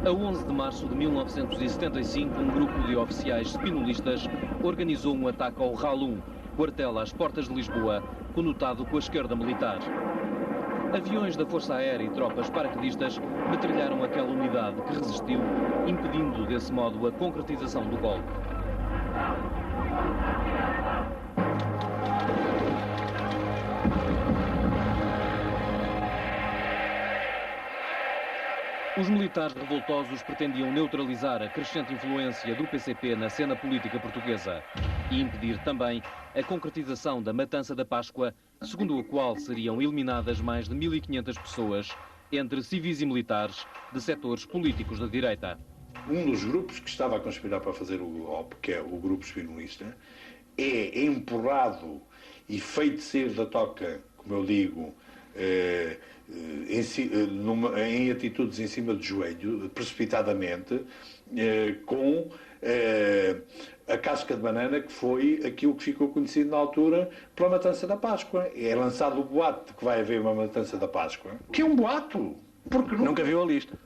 A 11 de março de 1975, um grupo de oficiais spinolistas organizou um ataque ao RAL-1, quartel às portas de Lisboa, conotado com a esquerda militar. Aviões da Força Aérea e tropas paraquedistas metralharam aquela unidade que resistiu, impedindo desse modo a concretização do golpe. Os militares revoltosos pretendiam neutralizar a crescente influência do PCP na cena política portuguesa e impedir também a concretização da Matança da Páscoa, segundo a qual seriam eliminadas mais de 1.500 pessoas, entre civis e militares, de setores políticos da direita. Um dos grupos que estava a conspirar para fazer o golpe, que é o grupo spinolista, é empurrado e feito sair da toca, como eu digo, em atitudes em cima do joelho, precipitadamente, com a casca de banana, que foi aquilo que ficou conhecido na altura pela Matança da Páscoa. É lançado o boato de que vai haver uma Matança da Páscoa, que é um boato, porque nunca viu a lista.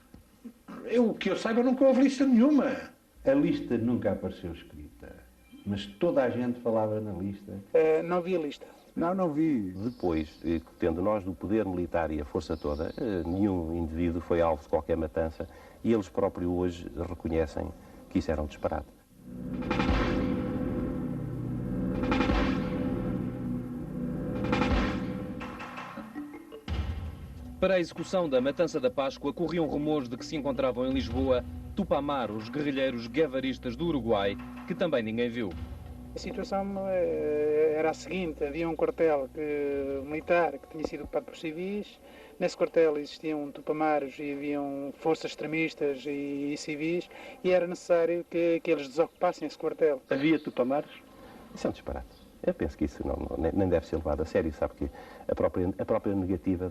Que eu saiba, nunca houve lista nenhuma. A lista nunca apareceu escrita, mas toda a gente falava na lista. Não vi a lista. Não vi. Depois, tendo nós do poder militar e a força toda, nenhum indivíduo foi alvo de qualquer matança e eles próprios hoje reconhecem que isso era um disparate. Para a execução da Matança da Páscoa, corriam rumores de que se encontravam em Lisboa Tupamar, os guerrilheiros guevaristas do Uruguai, que também ninguém viu. A situação era a seguinte: havia um quartel militar que tinha sido ocupado por civis. Nesse quartel existiam tupamaros e haviam forças extremistas e civis, e era necessário que eles desocupassem esse quartel. Havia tupamaros? Isso é um disparate. Eu penso que isso nem deve ser levado a sério, sabe que a própria negativa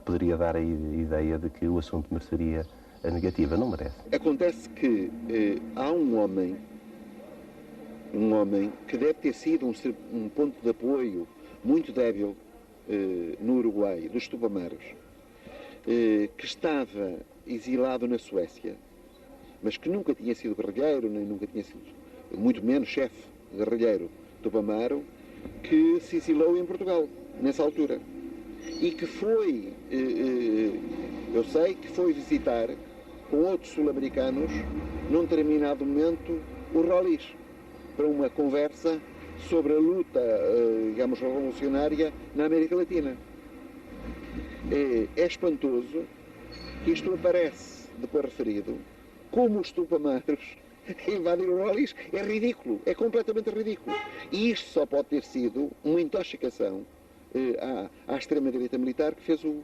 poderia dar a ideia de que o assunto mereceria a negativa. Não merece. Acontece que há um homem que deve ter sido um ponto de apoio muito débil no Uruguai, dos tupamaros, que estava exilado na Suécia, mas que nunca tinha sido guerrilheiro, nem nunca tinha sido, muito menos chefe guerrilheiro tupamaro, que se exilou em Portugal, nessa altura. E que foi, eu sei que foi visitar com outros sul-americanos, num determinado momento, o Rolis, para uma conversa sobre a luta, digamos, revolucionária na América Latina. É espantoso que isto aparece, depois referido, como os tupamaros invadiram o Rolis. É ridículo, é completamente ridículo. E isto só pode ter sido uma intoxicação à extrema-direita militar que fez o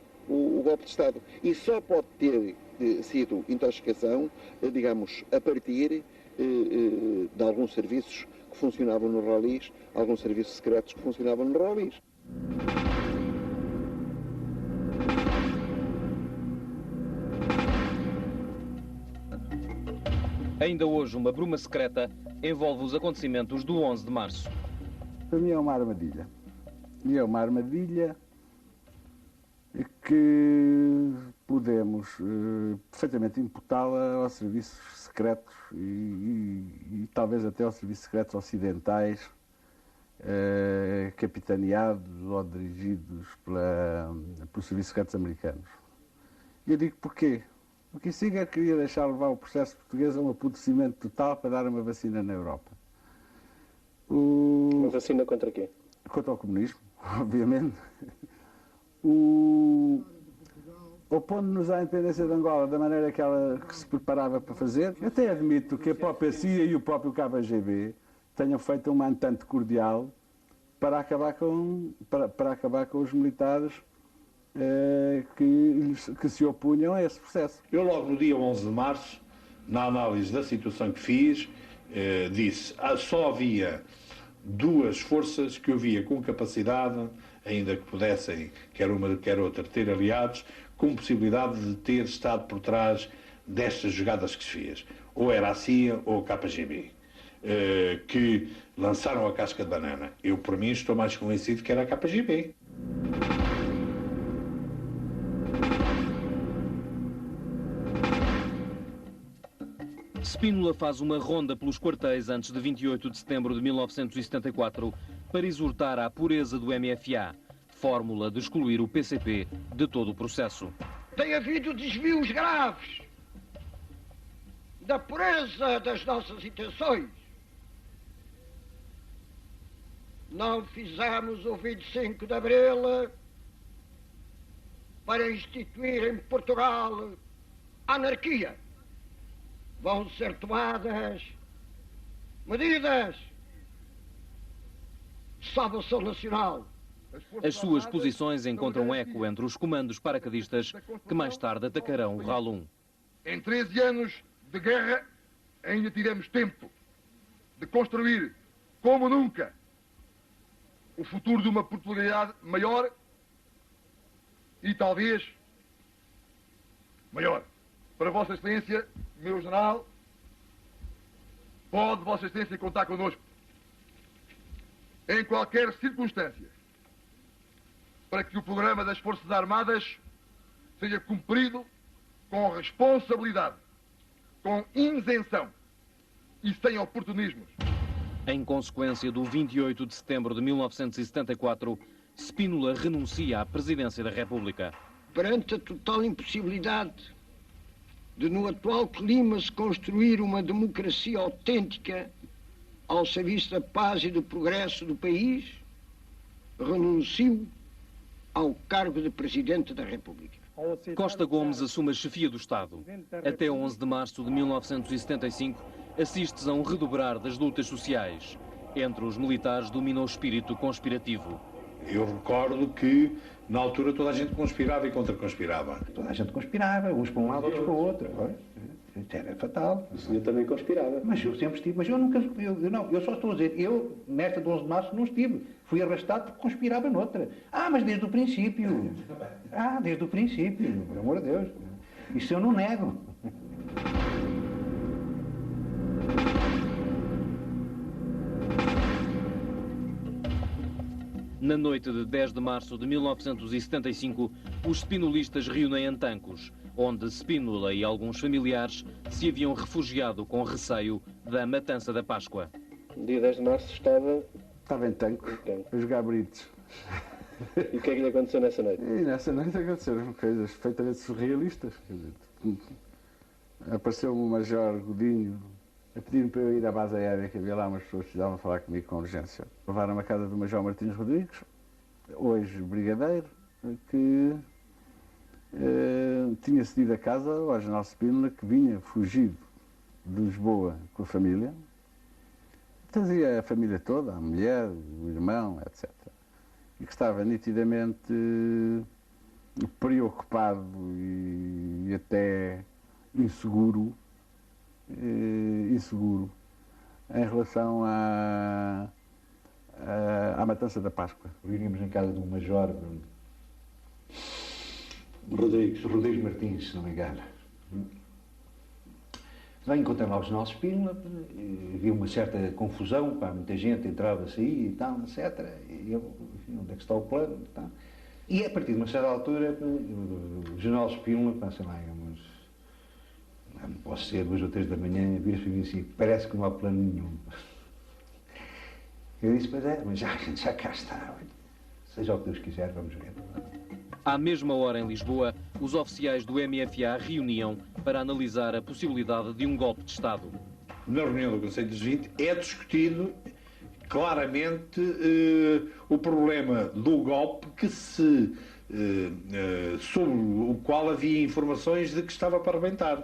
golpe de Estado. E só pode ter sido intoxicação, digamos, a partir de alguns serviços que funcionavam no Rolis, alguns serviços secretos que funcionavam no Rolis. Ainda hoje, uma bruma secreta envolve os acontecimentos do 11 de março. Para mim é uma armadilha. E é uma armadilha que podemos perfeitamente imputá-la aos serviços secretos e talvez até aos serviços secretos ocidentais, capitaneados ou dirigidos pelos serviços secretos americanos. E eu digo porquê? Porque Singer queria deixar levar o processo português a um apodrecimento total para dar uma vacina na Europa. Uma vacina contra quê? Contra o comunismo, obviamente. Opondo-nos à independência de Angola da maneira que se preparava para fazer, até admito que a própria CIA e o próprio KGB tenham feito uma entente cordial para acabar com os militares que se opunham a esse processo. Eu logo no dia 11 de março, na análise da situação que fiz, disse que só havia duas forças que eu via com capacidade, ainda que pudessem, quer uma quer outra, ter aliados, com possibilidade de ter estado por trás destas jogadas que se fez. Ou era a CIA ou o KGB, que lançaram a casca de banana. Eu, por mim, estou mais convencido que era a KGB. Spínola faz uma ronda pelos quartéis antes de 28 de setembro de 1974 para exortar à pureza do MFA, fórmula de excluir o PCP de todo o processo. Tem havido desvios graves da pureza das nossas intenções. Não fizemos o 25 de Abril para instituir em Portugal a anarquia. Vão ser tomadas medidas de salvação nacional. As suas posições encontram eco entre os comandos paraquedistas que mais tarde atacarão o Ralum. Em 13 anos de guerra ainda tivemos tempo de construir, como nunca, o futuro de uma Portugalidade maior e talvez maior. Para Vossa Excelência, meu general, pode Vossa Excelência contar connosco em qualquer circunstância para que o programa das Forças Armadas seja cumprido com responsabilidade, com isenção e sem oportunismos. Em consequência do 28 de setembro de 1974, Spínola renuncia à presidência da República. Perante a total impossibilidade de, no atual clima, se construir uma democracia autêntica ao serviço da paz e do progresso do país, renuncio ao cargo de Presidente da República. Costa Gomes assume a chefia do Estado. Até 11 de março de 1975, assiste-se a um redobrar das lutas sociais. Entre os militares domina o espírito conspirativo. Eu recordo que, na altura, toda a gente conspirava e contra-conspirava. Toda a gente conspirava, uns para um lado, outros para o outro. Era fatal. O senhor também conspirava. Mas eu sempre estive, mas eu nunca, eu só estou a dizer, eu, nesta de 11 de março, não estive. Fui arrastado porque conspirava noutra. Mas desde o princípio. Desde o princípio, pelo amor de Deus. Isso eu não nego. Na noite de 10 de março de 1975, os spinolistas reúnem em Tancos, onde Spínola e alguns familiares se haviam refugiado com receio da matança da Páscoa. No dia 10 de março estava em Tancos, a jogar britos. E o que é que lhe aconteceu nessa noite? E nessa noite aconteceram coisas perfeitamente surrealistas. Apareceu-me o Major Godinho a pedir-me para eu ir à base aérea, que havia lá umas pessoas que precisavam falar comigo com urgência. Levaram-me à casa do Major Martins Rodrigues, hoje brigadeiro, que tinha cedido a casa ao general Spínola, que vinha fugido de Lisboa com a família. Trazia a família toda, a mulher, o irmão, etc. E que estava nitidamente preocupado e até inseguro em relação à matança da Páscoa. Reunimos em casa do Major Rodrigues Martins, se não me engano. Lá encontrei lá o general Spínola, havia uma certa confusão, muita gente entrava, saía e tal, etc. E eu, enfim, onde é que está o plano? Tal. E a partir de uma certa altura, o general Spínola, sei lá, não posso ser 2 ou 3 da manhã, vira-se para mim assim, parece que não há plano nenhum. Eu disse, mas já cá está, seja o que Deus quiser, vamos ver. À mesma hora, em Lisboa, os oficiais do MFA reuniam para analisar a possibilidade de um golpe de Estado. Na reunião do Conselho dos 20 é discutido claramente o problema do golpe sobre o qual havia informações de que estava para arrebentar.